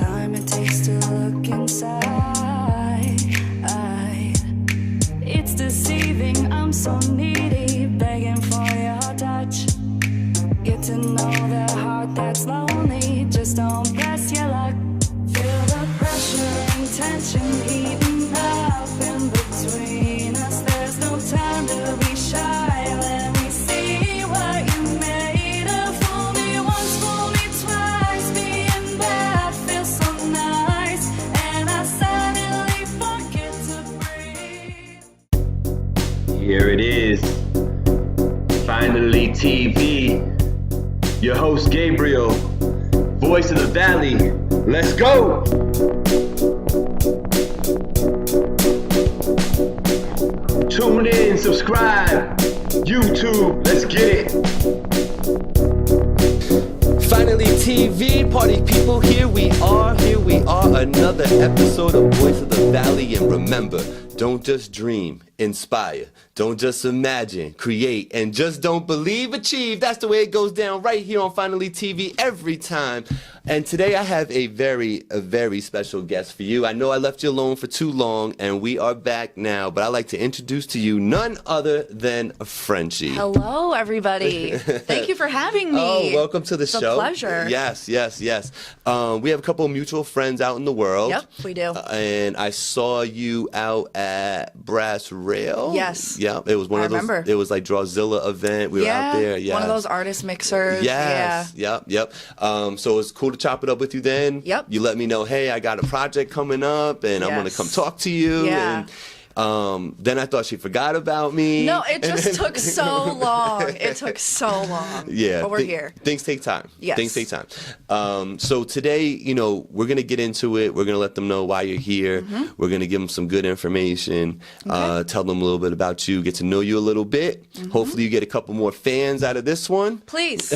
time it takes to look inside. It's deceiving, I'm so needy, begging for your touch. Get to know the heart that's lonely, just don't press your luck. Feel the pressure and tension heating up in between us. There's no time to be shy, let me see what you made of. Fool me once, fool me twice, being bad feels so nice, and I suddenly forget to breathe. Here it is, Finally TV. Your host Gabriel, voice of the valley. Let's go! Tune in, subscribe, YouTube, let's get it. Finally TV, party people, here we are, another episode of Voice of the Valley. And remember, don't just dream, inspire, don't just imagine, create, and just don't believe, achieve. That's the way it goes down right here on Finally TV every time. And today I have a very special guest for you. I know I left you alone for too long, and we are back now, but I'd like to introduce to you none other than Frenchi. Hello, everybody. Thank you for having me. Oh, welcome to the show. It's a pleasure. Yes. We have a couple of mutual friends out in the world. Yep, we do. And I saw you out at Brass Rail. Yes. Yeah, it was one of those. Remember. It was like Drawzilla event. We were out there. Yeah, one of those artist mixers. Yes. Yeah. Yep. So it was cool to chop it up with you then. Yep. You let me know, hey, I got a project coming up, and I'm gonna come talk to you. Yeah. And then I thought she forgot about me. No, it just took so long. It took so long. Yeah. But we're here. Things take time. Yes. Things take time. So today, we're going to get into it. We're going to let them know why you're here. Mm-hmm. We're going to give them some good information, tell them a little bit about you, get to know you a little bit. Mm-hmm. Hopefully you get a couple more fans out of this one. Please.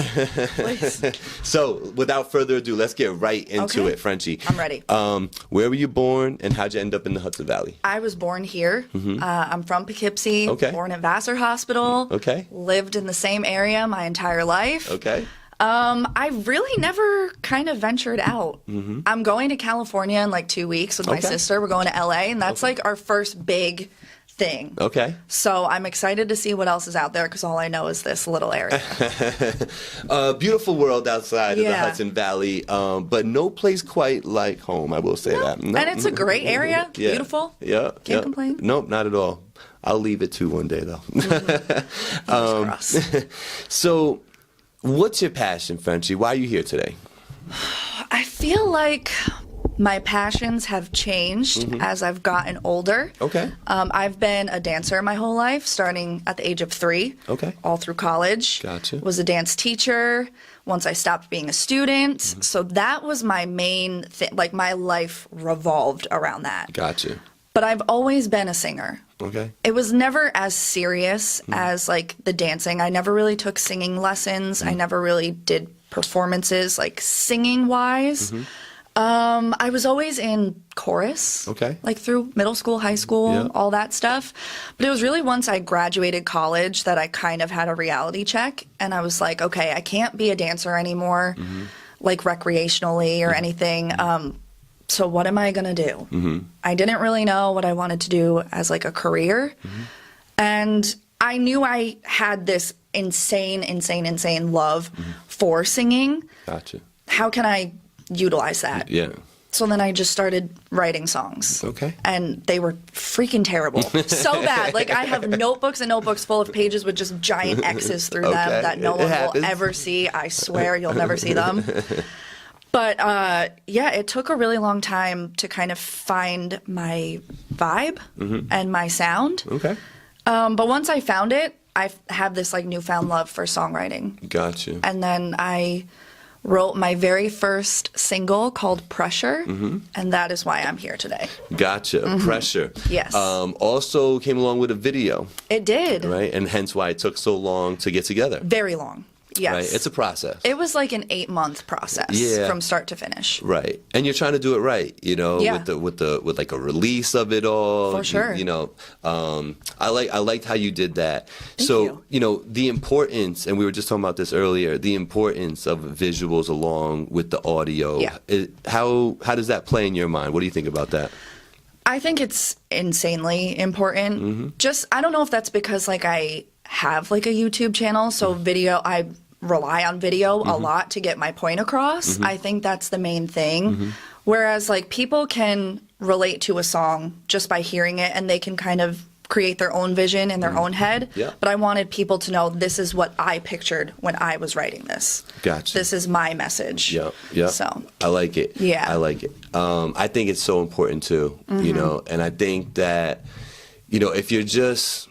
Please. So without further ado, let's get right into it, Frenchi. I'm ready. Where were you born, and how'd you end up in the Hudson Valley? I was born here. I'm from Poughkeepsie. Okay. Born at Vassar Hospital. Okay. Lived in the same area my entire life. Okay. I really never kind of ventured out. I'm going to California in like 2 weeks with my sister. We're going to LA, and that's like our first big thing. Okay. So I'm excited to see what else is out there, because all I know is this little area. Beautiful world outside of the Yeah. Hudson Valley, but no place quite like home, I will say that. No. And it's a great area. Yeah. Beautiful. Yeah. Can't complain. Nope, not at all. I'll leave it to one day, though. Fingers crossed. So, what's your passion, Frenchi? Why are you here today? I feel like my passions have changed as I've gotten older. Okay. I've been a dancer my whole life, starting at the age of 3. Okay. All through college. Gotcha. Was a dance teacher once I stopped being a student. So that was my main thing. Like, my life revolved around that. Gotcha. But I've always been a singer. Okay. It was never as serious as like the dancing. I never really took singing lessons. I never really did performances like singing wise. I was always in chorus. Okay. Like through middle school, high school, Yeah. all that stuff. But it was really once I graduated college that I kind of had a reality check, and I was like, okay, I can't be a dancer anymore, like recreationally or anything. So what am I going to do? I didn't really know what I wanted to do as like a career. And I knew I had this insane love for singing. Gotcha. How can I utilize that? Yeah. So then I just started writing songs. Okay. And they were freaking terrible. So bad. Like, I have notebooks and notebooks full of pages with just giant X's through them that no It one happens. will ever see. I swear you'll never see them. But yeah, it took a really long time to kind of find my vibe and my sound. Okay. But once I found it, I have this like newfound love for songwriting. Gotcha. And then I wrote my very first single called Pressure, and that is why I'm here today. Gotcha. Pressure. Yes. Also came along with a video, It did. right? And hence why it took so long to get together. Very long. Yes. Right? It's a process. It was like an 8-month process from start to finish. Right. And you're trying to do it right, you know, Yeah. with like a release of it all. For sure. You know, I liked how you did that. Thank you know, the importance, and we were just talking about this earlier, the importance of visuals along with the audio. Yeah. How does that play in your mind? What do you think about that? I think it's insanely important. Just, I don't know if that's because like I have like a YouTube channel, so I rely on video a lot to get my point across. I think that's the main thing. Whereas like people can relate to a song just by hearing it, and they can kind of create their own vision in their own head. Yeah. But I wanted people to know this is what I pictured when I was writing this. Gotcha. This is my message. Yeah, yeah. So I like it. Yeah. I like it. I think it's so important too, you know, and I think that, you know, if you're just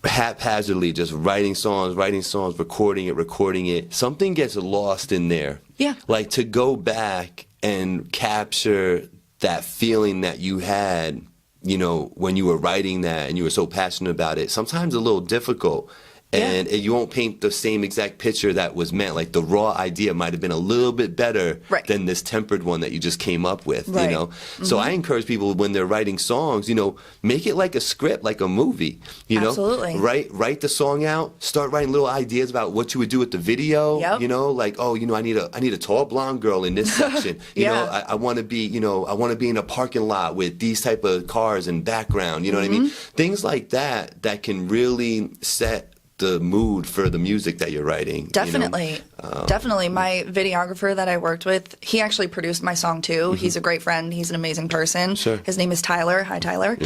haphazardly just writing songs, recording it, something gets lost in there. Yeah. Like to go back and capture that feeling that you had, you know, when you were writing that and you were so passionate about it, sometimes a little difficult. And you won't paint the same exact picture that was meant. Like the raw idea might have been a little bit better than this tempered one that you just came up with, you know? So I encourage people when they're writing songs, you know, make it like a script, like a movie, you know? Absolutely. Write the song out, start writing little ideas about what you would do with the video, you know? Like, oh, you know, I need a tall blonde girl in this section. You know, I want to be, you know, I want to be in a parking lot with these type of cars and background, you know what I mean? Things like that can really set the mood for the music that you're writing. Definitely. You know? Definitely. My videographer that I worked with, he actually produced my song too. He's a great friend. He's an amazing person. Sure. His name is Tyler. Hi, Tyler.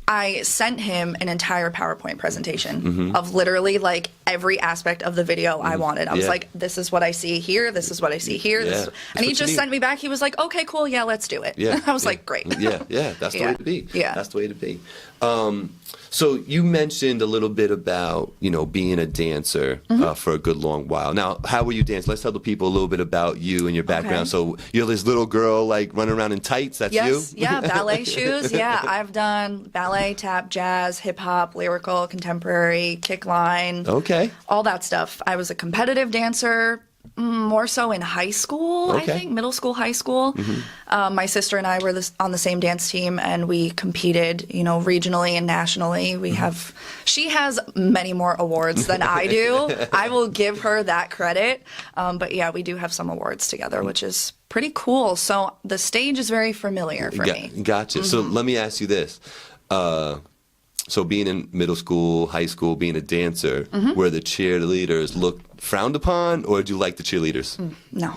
I sent him an entire PowerPoint presentation of literally like every aspect of the video I wanted. I was like, this is what I see here. This is what I see here. This is... And he just sent me back. He was like, okay, cool. Yeah, let's do it. I was like, great. That's the way to be. Yeah. That's the way to be. So you mentioned a little bit about, you know, being a dancer for a good long while. Now, how were you dancing? Let's tell the people a little bit about you and your background. Okay. So you're this little girl like running around in tights. That's you? Yeah, ballet shoes. Yeah, I've done ballet, tap, jazz, hip hop, lyrical, contemporary, kick line. Okay. All that stuff. I was a competitive dancer. More so in high school, I think, middle school, high school. My sister and I were on the same dance team, and we competed, you know, regionally and nationally. She has many more awards than I do. I will give her that credit. But yeah, we do have some awards together, which is pretty cool. So the stage is very familiar for me. Gotcha. So let me ask you this. So being in middle school, high school, being a dancer, were the cheerleaders looked frowned upon, or did you like the cheerleaders? No.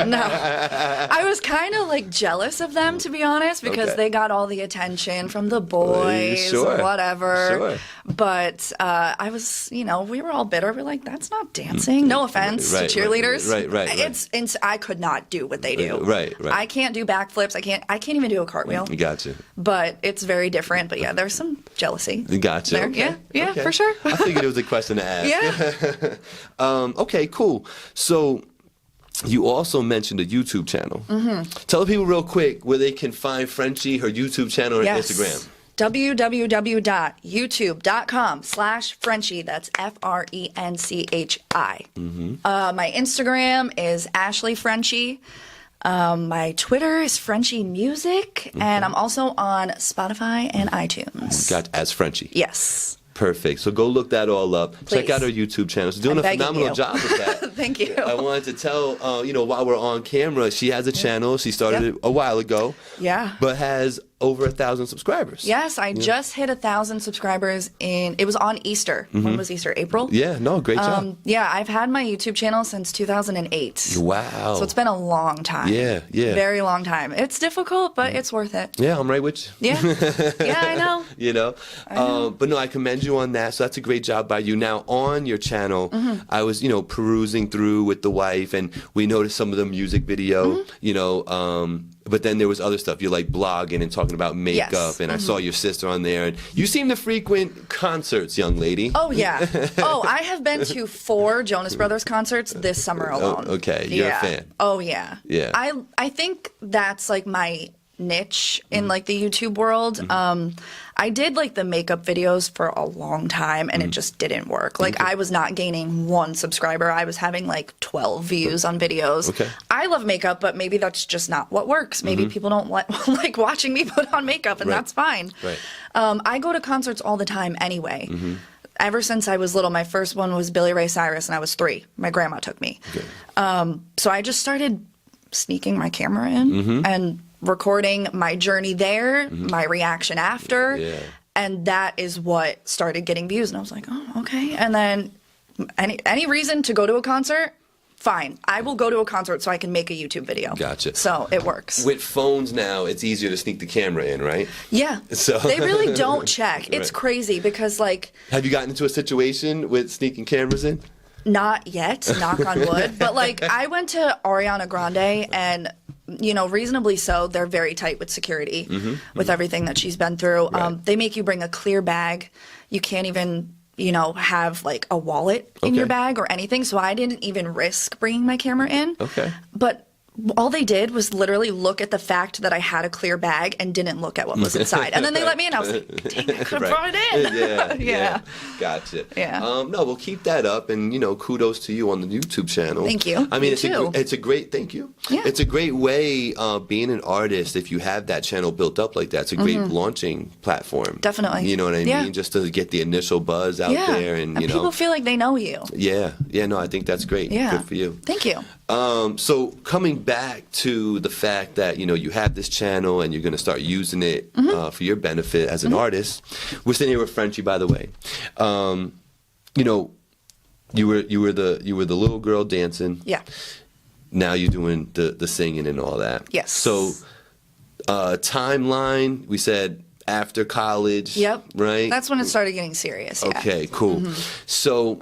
No. I was kind of like jealous of them, to be honest, because they got all the attention from the boys, whatever. Sure. But I was, you know, we were all bitter. We're like, that's not dancing. No offense to cheerleaders. Right. I could not do what they do. Right. I can't do backflips. I can't even do a cartwheel. Gotcha. But it's very different. But yeah, there's some jealousy. Gotcha. There. Okay. Yeah, for sure. I figured it was a question to ask. Yeah. Okay, cool. So you also mentioned a YouTube channel. Tell the people real quick where they can find Frenchi, her YouTube channel, and Instagram. www.youtube.com/Frenchi. That's FRENCHI. My Instagram is Ashley Frenchi. My Twitter is Frenchi Music, and I'm also on Spotify and iTunes. Got as Frenchi. Yes. Perfect. So go look that all up. Please. Check out her YouTube channel. She's doing a phenomenal job with that. Thank you. I wanted to tell, you know, while we're on camera, she has a channel. She started it a while ago. Yeah. But has over 1,000 subscribers. Yes, I just hit 1,000 subscribers it was on Easter. When was Easter? April? Yeah, no, great job. Yeah, I've had my YouTube channel since 2008. Wow. So it's been a long time. Yeah. Very long time. It's difficult, but it's worth it. Yeah, I'm right with you. Yeah. Yeah, I know. You know? But no, I commend you on that. So that's a great job by you. Now, on your channel, I was, you know, perusing through with the wife, and we noticed some of the music video, you know, but then there was other stuff. You're like blogging and talking about makeup, and I saw your sister on there. And you seem to frequent concerts, young lady. Oh, yeah. I have been to 4 Jonas Brothers concerts this summer alone. Okay, you're a fan. Oh, yeah. Yeah. I think that's like my niche in like the YouTube world. I did like the makeup videos for a long time and it just didn't work. Like I was not gaining 1 subscriber. I was having like 12 views on videos. Okay. I love makeup, but maybe that's just not what works. Maybe people don't like watching me put on makeup, and that's fine. Right. I go to concerts all the time anyway. Ever since I was little, my first one was Billy Ray Cyrus, and I was 3. My grandma took me. Okay. So I just started sneaking my camera in and recording my journey there, my reaction after, and that is what started getting views. And I was like, oh, okay. And then any reason to go to a concert, fine. I will go to a concert so I can make a YouTube video. Gotcha. So it works. With phones now, it's easier to sneak the camera in, right? Yeah. So they really don't check. It's Right. crazy because, like... Have you gotten into a situation with sneaking cameras in? Not yet, knock on wood. But, like, I went to Ariana Grande and... You know, reasonably so. They're very tight with security with everything that she's been through. Right. They make you bring a clear bag. You can't even, you know, have like a wallet in your bag or anything. So I didn't even risk bringing my camera in. Okay. But all they did was literally look at the fact that I had a clear bag and didn't look at what was inside. And then they let me in. I was like, dang, I could have brought it in. Yeah. Gotcha. Yeah. No, we'll keep that up, and kudos to you on the YouTube channel. Thank you. I mean, You it's a great. Thank you. Yeah. It's a great way being an artist. If you have that channel built up like that, it's a great launching platform. Definitely. You know what I Yeah. mean? Just to get the initial buzz out Yeah. there, and people feel like they know you. Yeah. No, I think that's great. Yeah. Good for you. Thank you. So coming back to the fact that you have this channel and you're going to start using it for your benefit as an artist. We're sitting here with Frenchi, by the way. You were the little girl dancing. Yeah. Now you're doing the singing and all that. Yes. So timeline, we said after college. Yep. Right. That's when it started getting serious. Yeah. Okay. Cool. So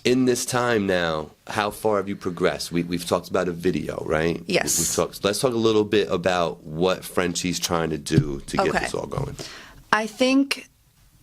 in this time now, how far have you progressed? We've talked about a video, right? Yes. Let's talk a little bit about what Frenchi's trying to do to get this all going. I think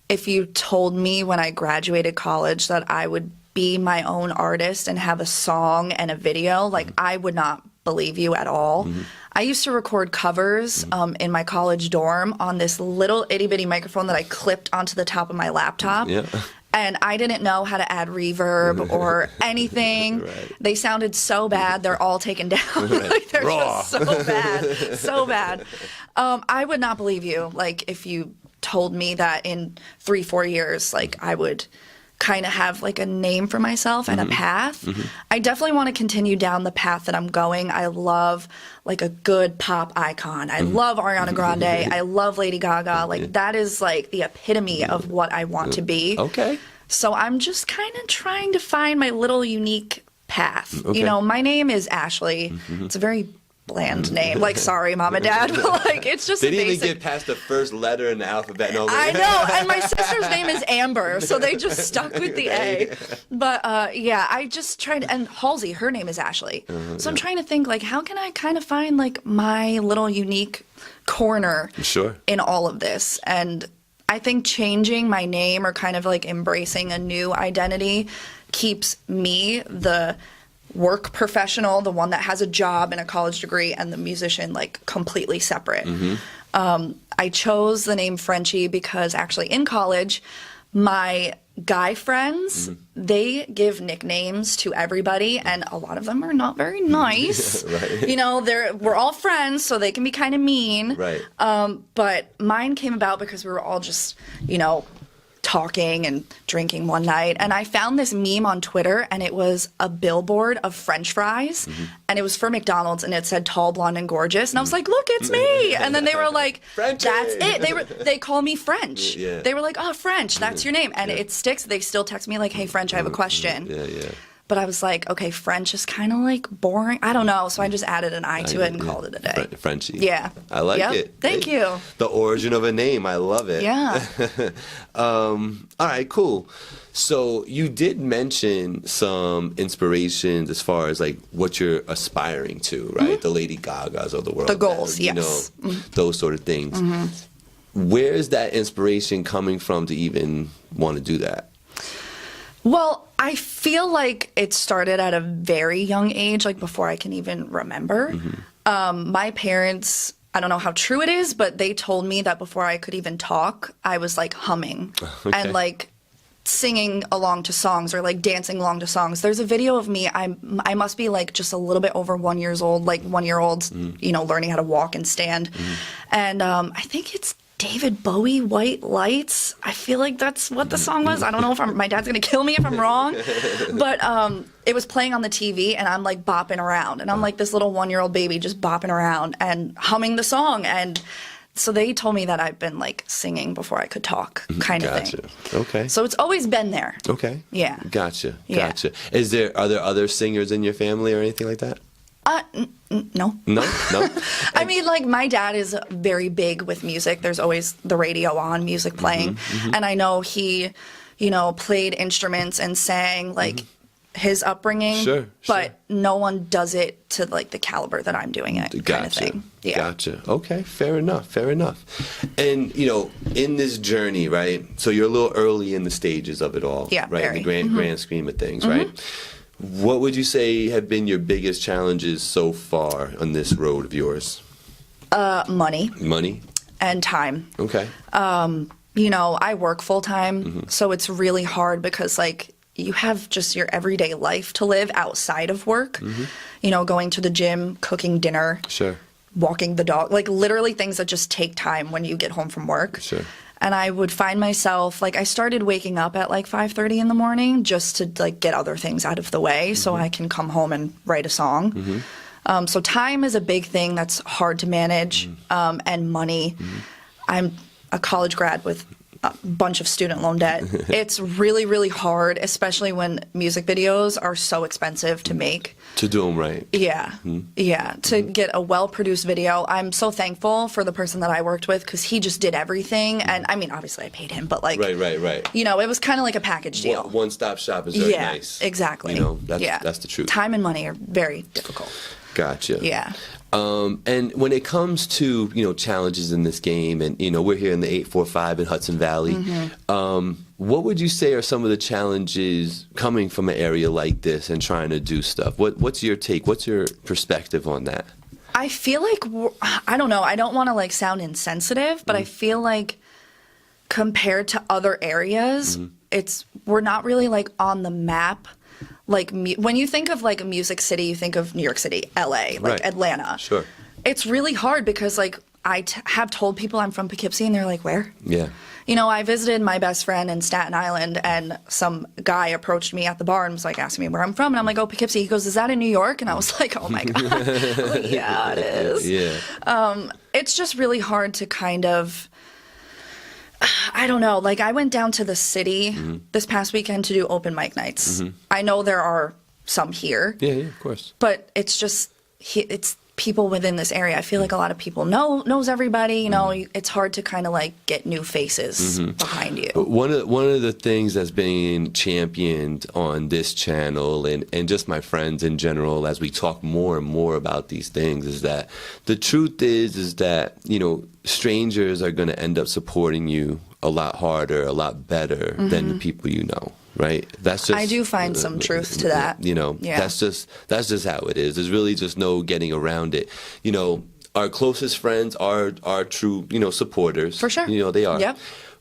if you told me when I graduated college that I would be my own artist and have a song and a video, like I would not believe you at all. I used to record covers in my college dorm on this little itty bitty microphone that I clipped onto the top of my laptop. Yeah. And I didn't know how to add reverb or anything. Right. They sounded so bad. They're all taken down. Like, they're just so bad. So bad. I would not believe you, like, if you told me that in 3-4 years, like, I would kind of have, like, a name for myself and a path. I definitely want to continue down the path that I'm going. I love, like, a good pop icon. I love Ariana Grande. I love Lady Gaga. Like, that is, like, the epitome of what I want to be. Okay. So I'm just kind of trying to find my little unique path. Okay. You know, my name is Ashley. It's a very bland name. Like, sorry, mom and dad, but like, it's just They a didn't basic... even get past the first letter in the alphabet. No, I know, and my sister's name is Amber, so they just stuck with the A. But yeah, I just tried, and Halsey, her name is Ashley. So I'm trying to think, like, how can I kind of find, like, my little unique corner in all of this? And I think changing my name or kind of, like, embracing a new identity keeps me, the work professional, the one that has a job and a college degree, and the musician, like, completely separate. I chose the name Frenchi because actually in college, my guy friends, they give nicknames to everybody, and a lot of them are not very nice. You know, we're all friends, so they can be kind of mean. But mine came about because we were all just, you know, talking and drinking one night, and I found this meme on Twitter, and it was a billboard of French fries, and it was for McDonald's, and it said tall, blonde, and gorgeous, and I was like, look, it's me. And then they were like, Frenchie. That's it. They call me French. They were like, oh, French, that's your name. And it sticks. They still text me like, hey, French, I have a question. But I was like, okay, French is kind of like boring. I don't know. So I just added an I to it and called it a day. Frenchi. Yeah. I like it. Thank you. The origin of a name. I love it. Yeah. All right, cool. So you did mention some inspirations as far as like what you're aspiring to, right? The Lady Gagas of the world. The goals, you yes. know, those sort of things. Where's that inspiration coming from to even want to do that? Well, I feel like it started at a very young age, like before I can even remember. My parents, I don't know how true it is, but they told me that before I could even talk, I was like humming and like singing along to songs or like dancing along to songs. There's a video of me. I must be like just a little bit over 1 year old, like 1 year old, you know, learning how to walk and stand. And I think it's David Bowie, White Lights. I feel like that's what the song was. I don't know if my dad's gonna kill me if I'm wrong, but it was playing on the TV and I'm like bopping around and I'm like this little 1 year old baby just bopping around and humming the song. And so they told me that I've been like singing before I could talk, kind of thing. Okay. So it's always been there. Okay. Yeah. Gotcha. Yeah. Gotcha. Are there other singers in your family or anything like that? No. No. I mean, like, my dad is very big with music. There's always the radio on, music playing. And I know he, you know, played instruments and sang, like, his upbringing. Sure. But no one does it to, like, the caliber that I'm doing it, kind of thing. Yeah. Gotcha. Okay, fair enough. And, you know, in this journey, right, so you're a little early in the stages of it all. Yeah, right, very. In the grand scheme of things, right? What would you say have been your biggest challenges so far on this road of yours? Money. Money? And time. Okay. You know, I work full time, so it's really hard because, like, you have just your everyday life to live outside of work. You know, going to the gym, cooking dinner, Sure. walking the dog, like literally things that just take time when you get home from work. Sure. And I would find myself, like, I started waking up at like 5:30 in the morning just to like get other things out of the way so I can come home and write a song. So time is a big thing that's hard to manage, and money. I'm a college grad with a bunch of student loan debt. It's really, really hard, especially when music videos are so expensive to make. To do them right. Yeah. Yeah. To get a well-produced video. I'm so thankful for the person that I worked with because he just did everything. And I mean, obviously I paid him, but like, Right. you know, it was kind of like a package deal. One-stop shop is very nice. Yeah, exactly. You know, that's the truth. Time and money are very difficult. Gotcha. Yeah. And when it comes to, you know, challenges in this game, and, you know, we're here in the 845 in Hudson Valley, what would you say are some of the challenges coming from an area like this and trying to do stuff? What's your take? What's your perspective on that? I feel like, I don't know, I don't want to like sound insensitive, but I feel like compared to other areas, we're not really like on the map. Like, when you think of like a music city, you think of New York City, LA, like Atlanta. Sure. It's really hard because like I have told people I'm from Poughkeepsie and they're like, where? Yeah. You know, I visited my best friend in Staten Island and some guy approached me at the bar and was like asking me where I'm from. And I'm like, oh, Poughkeepsie. He goes, is that in New York? And I was like, oh my God. I was like, yeah, it is. Yeah. It's just really hard to kind of, I don't know. Like, I went down to the city this past weekend to do open mic nights. I know there are some here. Yeah, of course. But it's just, it's people within this area. I feel like a lot of people knows everybody. You know, it's hard to kind of like get new faces behind you. One of the things that's being championed on this channel and just my friends in general as we talk more and more about these things is that the truth is that, you know, strangers are going to end up supporting you a lot harder, a lot better than the people you know. Right. That's just. I do find some truth to that. You know. Yeah. That's just how it is. There's really just no getting around it. You know, our closest friends are true, you know, supporters. For sure. You know, they are. Yep.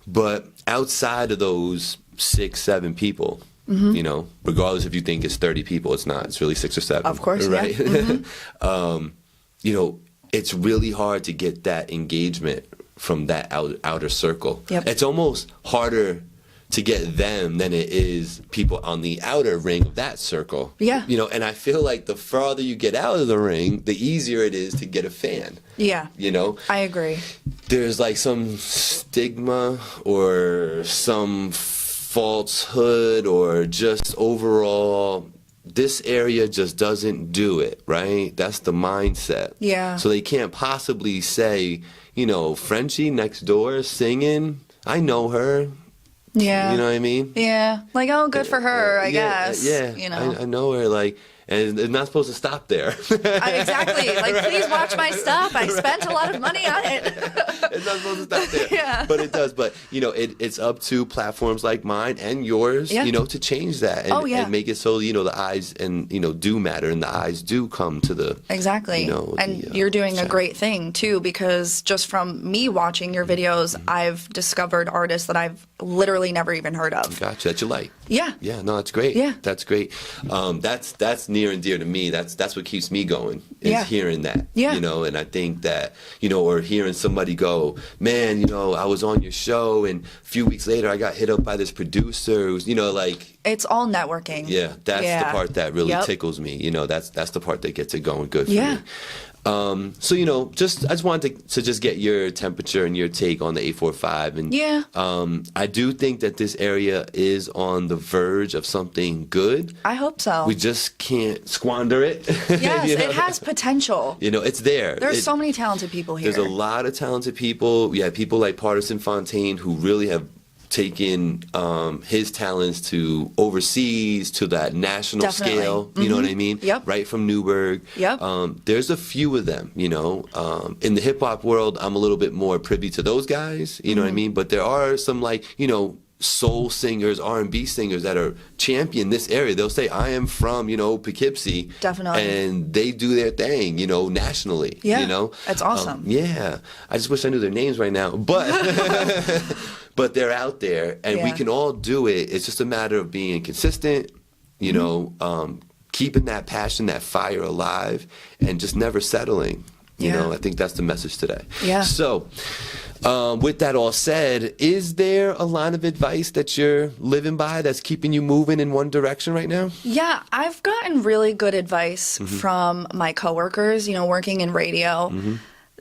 But outside of those 6, 7 people, you know, regardless if you think it's 30 people, it's not. It's really 6 or 7. Of course. Right. Yeah. You know, it's really hard to get that engagement from that outer circle. Yep. It's almost harder to get them than it is people on the outer ring of that circle. Yeah. You know, and I feel like the farther you get out of the ring, the easier it is to get a fan. Yeah. You know? I agree. There's like some stigma or some falsehood or just overall, this area just doesn't do it, right? That's the mindset. Yeah. So they can't possibly say, you know, Frenchi next door singing, I know her. Yeah. You know what I mean? Yeah. Like, oh, good for her, I guess. Yeah. You know. I know her. Like, And it's not supposed to stop there. Exactly. Like, please watch my stuff. I spent a lot of money on it. It's not supposed to stop there. Yeah. But it does. But, you know, it's up to platforms like mine and yours, Yeah. you know, to change that. And, Yeah. and make it so, you know, the eyes and, you know, do matter and the eyes do come to the... Exactly. You know, and you're doing a great thing, too, because just from me watching your videos, I've discovered artists that I've literally never even heard of. Gotcha. That you like. Yeah. Yeah, no, that's great. Yeah. That's great. That's near and dear to me. That's what keeps me going, is Yeah. hearing that. Yeah. You know, and I think that, you know, or hearing somebody go, man, you know, I was on your show and a few weeks later I got hit up by this producer who's, you know, like... It's all networking. Yeah, that's the part that really Yep. tickles me. You know, that's the part that gets it going good for Yeah. me. So, you know, I just wanted to just get your temperature and your take on the 845. And Yeah. I do think that this area is on the verge of something good. I hope so. We just can't squander it. Yes, You know? it has potential. You know, it's there. There's so many talented people here. There's a lot of talented people. Yeah, people like Partisan Fontaine who really have taken his talents to overseas, to that national Definitely. scale. You know what I mean? Yep. Right from Newburgh. Yep. There's a few of them, you know. In the hip hop world, I'm a little bit more privy to those guys. You know what I mean? But there are some, like, you know, soul singers, R&B singers that are champion this area. They'll say, I am from, you know, Poughkeepsie. Definitely. And they do their thing, you know, nationally. Yeah. You know? That's awesome. Yeah. I just wish I knew their names right now. But but they're out there and we Yeah. can all do it. It's just a matter of being consistent, you Mm-hmm. know, keeping that passion, that fire alive, and just never settling. You Yeah. know, I think that's the message today. Yeah. So, with that all said, is there a line of advice that you're living by that's keeping you moving in one direction right now? Yeah, I've gotten really good advice Mm-hmm. from my coworkers, you know, working in radio.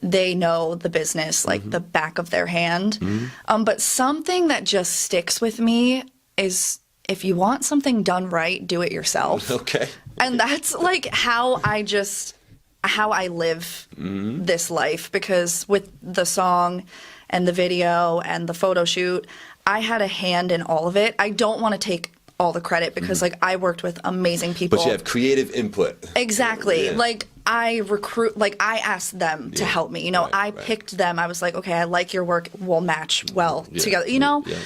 They know the business like the back of their hand. But something that just sticks with me is, if you want something done right, do it yourself. Okay. And that's like how I live this life, because with the song and the video and the photo shoot, I had a hand in all of it. I don't want to take all the credit because like I worked with amazing people. But you have creative input. Exactly. Yeah. Like I asked them to help me. You know, Right, I right. picked them. I was like, okay, I like your work. We'll match well together. You know? Yeah.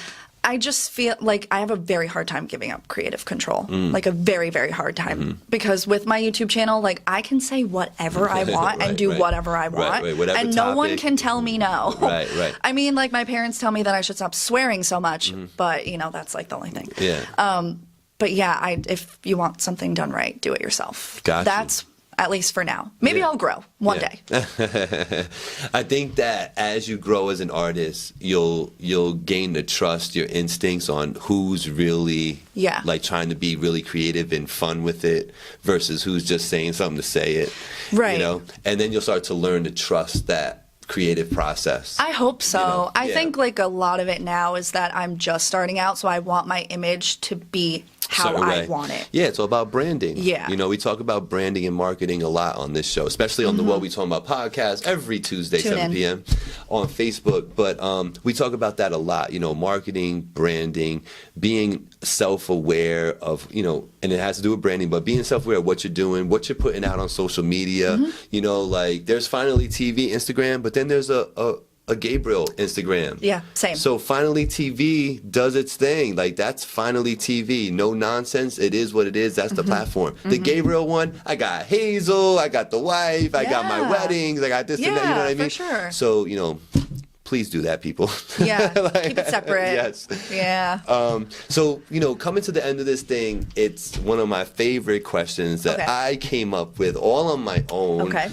I just feel like I have a very hard time giving up creative control. Like a very, very hard time. Because with my YouTube channel, like I can say whatever I want and do right. whatever I want. Right, whatever and no one topic. can tell me no. Right, right. I mean, like my parents tell me that I should stop swearing so much, but you know, that's like the only thing. Yeah. But yeah, if you want something done right, do it yourself. Gotcha. That's at least for now. Maybe I'll grow one day. I think that as you grow as an artist, you'll gain the trust, your instincts on who's really like trying to be really creative and fun with it versus who's just saying something to say it. Right. You know? And then you'll start to learn to trust that creative process. I hope so. You know? I Yeah. think like a lot of it now is that I'm just starting out, so I want my image to be how Certain I way. want it. Yeah, it's all about branding. Yeah. You know, we talk about branding and marketing a lot on this show, especially on the What We Talk About podcast every Tuesday, Tune 7 in. p.m. on Facebook. But we talk about that a lot, you know, marketing, branding, being self-aware of, you know, and it has to do with branding, but being self-aware of what you're doing, what you're putting out on social media. You know, like there's FinallyTV Instagram, but then there's a Gabriel Instagram. Yeah, same. So FinallyTV does its thing. Like that's FinallyTV. No nonsense. It is what it is. That's the platform. The Gabriel one, I got Hazel, I got the wife, I got my Yeah. weddings, I got this and that. You know what I Yeah, for mean? sure. So, you know, please do that, people. Yeah, keep it separate. Yes. Yeah. So, you know, coming to the end of this thing, it's one of my favorite questions that Okay. I came up with all on my own. Okay.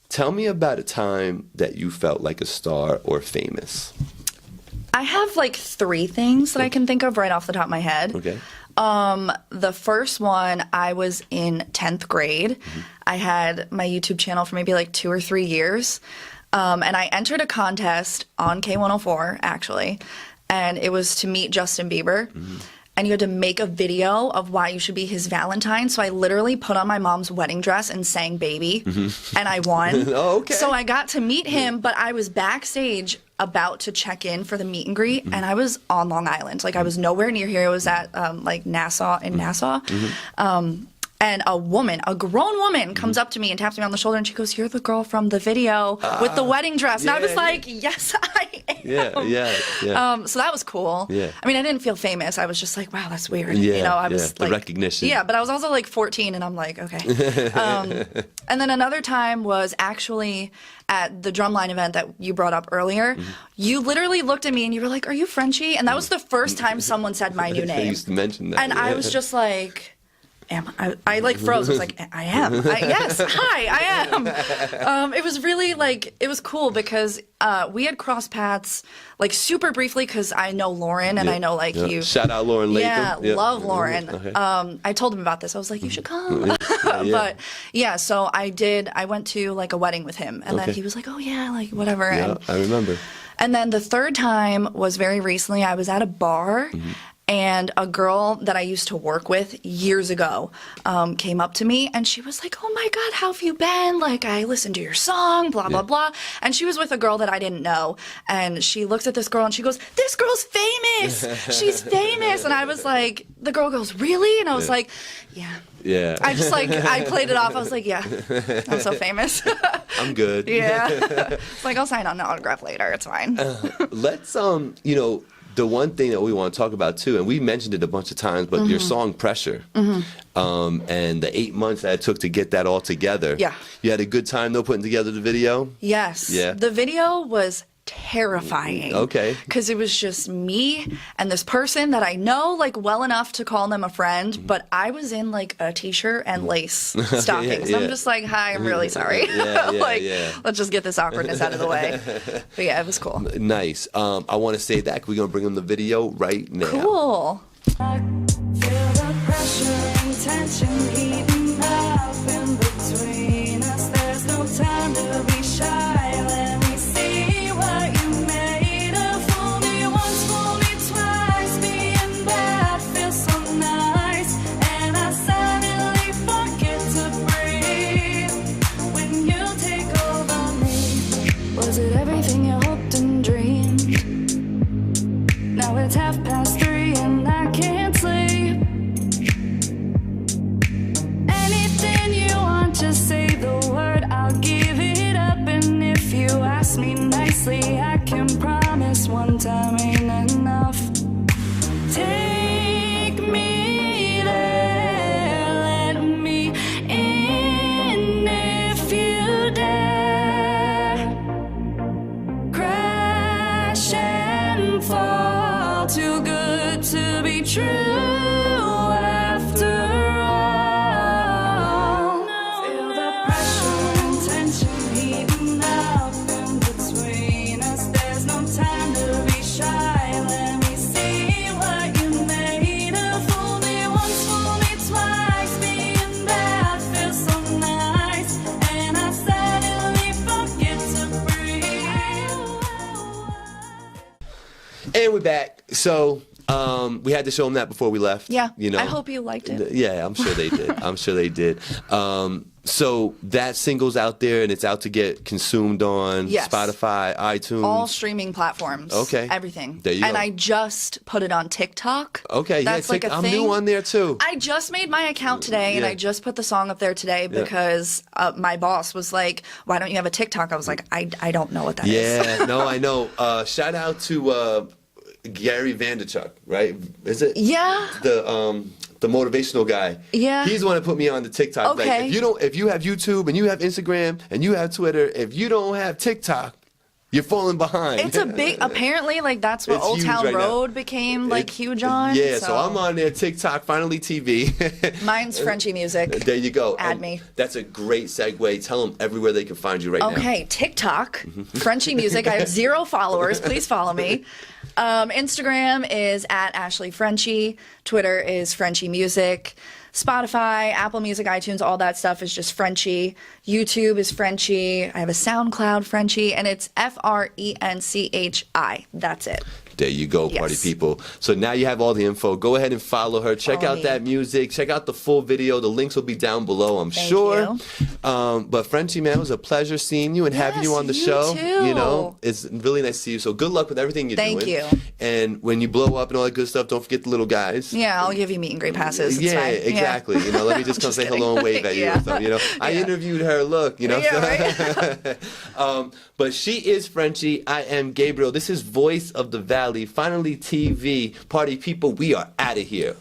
Tell me about a time that you felt like a star or famous. I have like 3 things that I can think of right off the top of my head. Okay. The first one, I was in 10th grade. I had my YouTube channel for maybe like 2 or 3 years. And I entered a contest on K104, actually. And it was to meet Justin Bieber. And you had to make a video of why you should be his Valentine. So I literally put on my mom's wedding dress and sang Baby. And I won. Oh, okay. So I got to meet him, but I was backstage about to check in for the meet and greet, and I was on Long Island. Like I was nowhere near here. I was at like Nassau, in Nassau. and a grown woman, comes up to me and taps me on the shoulder, and she goes, "You're the girl from the video with the wedding dress." And I was like, "Yes, I am." Yeah. So that was cool. Yeah. I mean, I didn't feel famous. I was just like, "Wow, that's weird." Yeah, you know, I was the like, recognition. Yeah, but I was also like 14, and I'm like, okay. And then another time was actually at the drumline event that you brought up earlier. You literally looked at me and you were like, "Are you Frenchie?" And that was the first time someone said my new name. I used to mention that. And I was just like, I like froze. I was like, I am. Yes, hi, I am. It was really like, it was cool because we had crossed paths like super briefly because I know Lauren and I know like you. Shout out Lauren Latham. Yeah, love Lauren. Okay. I told him about this. I was like, you should come. But yeah, so I went to like a wedding with him and then he was like, oh yeah, like whatever. Yeah, and, I remember. And then the third time was very recently. I was at a bar. And a girl that I used to work with years ago came up to me and she was like, "Oh my God, how have you been? Like, I listened to your song, blah, blah, blah." And she was with a girl that I didn't know. And she looks at this girl and she goes, "This girl's famous. She's famous." And I was like, the girl goes, "Really?" And I was like, yeah. Yeah. I just like, I played it off. I was like, yeah, I'm so famous. I'm good. Yeah. It's like, I'll sign on an autograph later. It's fine. Let's, you know, the one thing that we want to talk about too, and we mentioned it a bunch of times, but your song Pressure, and the 8 months that it took to get that all together. Yeah. You had a good time though putting together the video? Yes. Yeah. The video was terrifying. Okay. Because it was just me and this person that I know like well enough to call them a friend, but I was in like a t-shirt and lace stockings. Yeah. I'm just like, "Hi, I'm really sorry." Let's just get this awkwardness out of the way. But yeah, it was cool. Nice. I want to say that we're going to bring them the video right now. Cool. I feel the pressure and tension heating up in between us. There's no time to be shy. Let me see what you made of. Fool me once, fool me twice. Being bad feels so nice, and I suddenly forget to breathe when you take over me. Was it everything you hoped and dreamed? Now it's 3:30 and I can't sleep. Anything you want, just say the word, I'll give it up. And if you ask me nicely, I can promise one time ain't enough. Take me there, let me in if you dare. Crash and fall, too good to be true after all. Feel the pressure and tension heating up in between us. There's no time to be shy. Let me see what you made of. Fool me once, fool me twice. Being bad feels so nice, and I suddenly forget to breathe. And we're back. So we had to show them that before we left. Yeah. You know. I hope you liked it. Yeah, I'm sure they did. I'm sure they did. So that single's out there and it's out to get consumed on Yes. Spotify, iTunes. All streaming platforms. Okay. Everything. There you And go. I just put it on TikTok. Okay, That's yeah, like a I'm thing. new on there too. I just made my account today and Yeah. I just put the song up there today because my boss was like, "Why don't you have a TikTok?" I was like, I don't know what that is. Yeah, no, I know. Shout out to Gary Vanderchuk, right? Is it? Yeah. The motivational guy. Yeah. He's the one that put me on the TikTok. Like, Okay. if you have YouTube and you have Instagram and you have Twitter, if you don't have TikTok, you're falling behind. It's a big, apparently, like that's what It's Old huge Town right now. Road became like huge on. Yeah, so I'm on there, TikTok, FinallyTV. Mine's Frenchi music. There you go. Add And me. That's a great segue. Tell them everywhere they can find you right now. Okay, TikTok, Frenchi music. I have 0 followers. Please follow me. Instagram is at Ashley Frenchi. Twitter is Frenchi Music. Spotify, Apple Music, iTunes, all that stuff is just Frenchi. YouTube is Frenchi. I have a SoundCloud Frenchi, and it's Frenchi. That's it. There you go, party Yes. people. So now you have all the info. Go ahead and follow her. Check Follow out me. that music. Check out the full video. The links will be down below, I'm Thank sure. you. But Frenchie, man, it was a pleasure seeing you and having you Yes, on the you show. too. You know, it's really nice to see you. So good luck with everything you're Thank doing. you. And when you blow up and all that good stuff, don't forget the little guys. Yeah, I'll give you meet and greet passes. It's Yeah, fine. exactly. You know, let me just come Just say kidding. hello and wave at you Yeah. or something. You know, I interviewed her. Look, you know. Yeah, But she is Frenchie. I am Gabriel. This is Voice of the Valley. Finally TV. Party people, we are out of here.